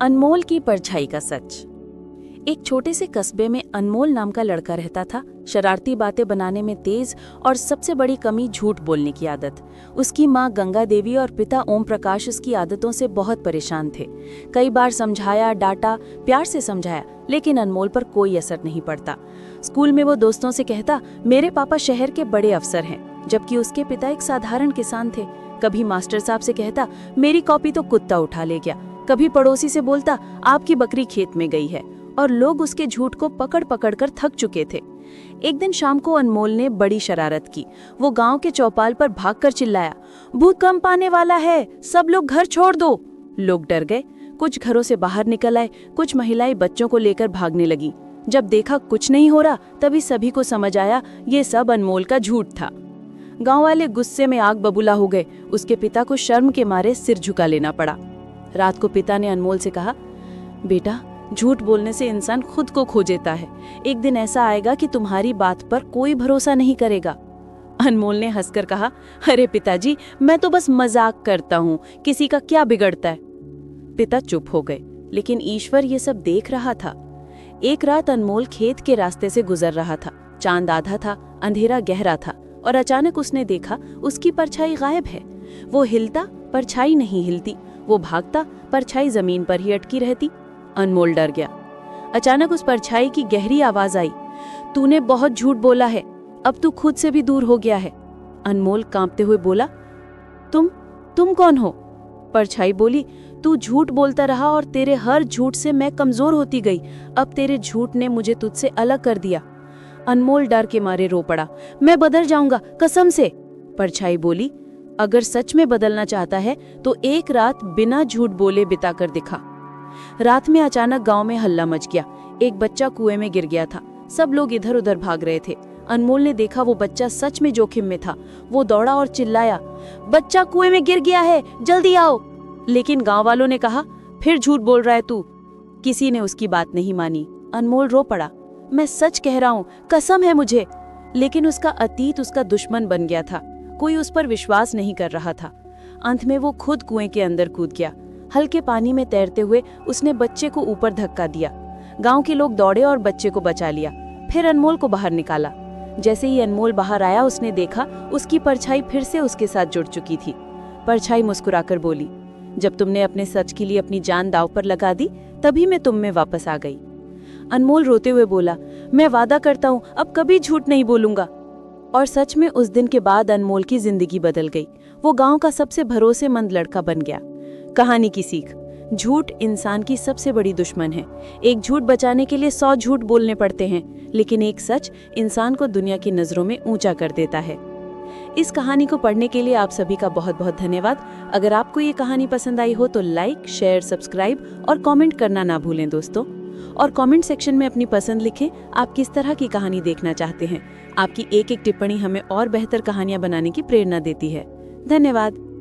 अनमोल की परछाई का सच। एक छोटे से कस्बे में अनमोल नाम का लड़का रहता था। शरारती बातें बनाने में तेज और सबसे बड़ी कमी झूठ बोलने की आदत। उसकी माँ गंगा देवी और पिता ओम प्रकाश उसकी आदतों से बहुत परेशान थे। कई बार समझाया, डांटा, प्यार से समझाया, लेकिन अनमोल पर कोई असर नहीं पड़ता। स्कूल में वो दोस्तों से कहता, मेरे पापा शहर के बड़े अफसर हैं, जबकि उसके पिता एक साधारण किसान थे। कभी मास्टर साहब से कहता, मेरी कॉपी तो कुत्ता उठा ले गया। कभी पड़ोसी से बोलता, आपकी बकरी खेत में गई है। और लोग उसके झूठ को पकड़ पकड़ कर थक चुके थे। एक दिन शाम को अनमोल ने बड़ी शरारत की। वो गांव के चौपाल पर भागकर चिल्लाया, भूकंप आने वाला है, सब लोग घर छोड़ दो। लोग डर गए, कुछ घरों से बाहर निकल आए, कुछ महिलाएं बच्चों को लेकर भागने लगी। जब देखा कुछ नहीं हो रहा, तभी सभी को समझ आया ये सब अनमोल का झूठ था। गांव वाले गुस्से में आग बबूला हो गए। उसके पिता को शर्म के मारे सिर झुका लेना पड़ा। रात को पिता ने अनमोल से कहा, बेटा, झूठ बोलने से इंसान खुद को खो देता है। एक दिन ऐसा आएगा कि तुम्हारी बात पर कोई भरोसा नहीं करेगा। अनमोल ने हंसकर कहा, अरे पिताजी, मैं तो बस मजाक करता हूँ, किसी का क्या बिगड़ता है। पिता चुप हो गए, लेकिन ईश्वर ये सब देख रहा था। एक रात अनमोल खेत के रास्ते से गुजर रहा था। चांद आधा था, अंधेरा गहरा था, और अचानक उसने देखा उसकी परछाई गायब है। वो हिलता, परछाई नहीं हिलती। वो भागता, परछाई जमीन पर ही अटकी रहती। अनमोल डर गया। अचानक उस परछाई की गहरी आवाज आई, तूने बहुत झूठ बोला है, अब तू खुद से भी दूर हो गया है। अनमोल कांपते हुए बोला, तुम कौन हो? परछाई बोली, तू झूठ बोलता रहा और तेरे हर झूठ से मैं कमजोर होती गई। अब तेरे झूठ ने मुझे तुझसे अलग कर दिया। अनमोल डर के मारे रो पड़ा, मैं बदल जाऊंगा, कसम से। परछाई बोली, अगर सच में बदलना चाहता है तो एक रात बिना झूठ बोले बिता कर दिखा। रात में अचानक गांव में हल्ला मच गया। एक बच्चा कुएं में गिर गया था। सब लोग इधर उधर भाग रहे थे। अनमोल ने देखा वो बच्चा सच में जोखिम में था। वो दौड़ा और चिल्लाया, बच्चा कुएं में गिर गया है, जल्दी आओ। लेकिन गांव वालों ने कहा, फिर झूठ बोल रहा है तू। किसी ने उसकी बात नहीं मानी। अनमोल रो पड़ा, मैं सच कह रहा हूँ, कसम है मुझे। लेकिन उसका अतीत उसका दुश्मन बन गया था। कोई उस पर विश्वास नहीं कर रहा था। अंत में वो खुद कुएं के अंदर कूद गया। हल्के पानी में तैरते हुए उसने बच्चे को ऊपर धक्का दिया। गांव के लोग दौड़े और बच्चे को बचा लिया। फिर अनमोल को बाहर निकाला। जैसे ही अनमोल बाहर आया, उसने देखा उसकी परछाई फिर से उसके साथ जुड़ चुकी थी। परछाई मुस्कुराकर बोली, जब तुमने अपने सच के लिए अपनी जान दांव पर लगा दी, तभी मैं तुम में वापस आ गई। अनमोल रोते हुए बोला, मैं वादा करता हूँ अब कभी झूठ नहीं बोलूंगा। और सच में उस दिन के बाद अनमोल की जिंदगी बदल गई। वो गांव का सबसे भरोसेमंद लड़का बन गया। कहानी की सीख, झूठ इंसान की सबसे बड़ी दुश्मन है। एक झूठ बचाने के लिए 100 झूठ बोलने पड़ते हैं, लेकिन एक सच इंसान को दुनिया की नजरों में ऊंचा कर देता है। इस कहानी को पढ़ने के लिए आप सभी का बहुत बहुत धन्यवाद। अगर आपको ये कहानी पसंद आई हो तो लाइक, शेयर, सब्सक्राइब और कमेंट करना ना भूलें दोस्तों। और कमेंट सेक्शन में अपनी पसंद लिखें, आप किस तरह की कहानी देखना चाहते हैं। आपकी एक एक टिप्पणी हमें और बेहतर कहानियां बनाने की प्रेरणा देती है। धन्यवाद।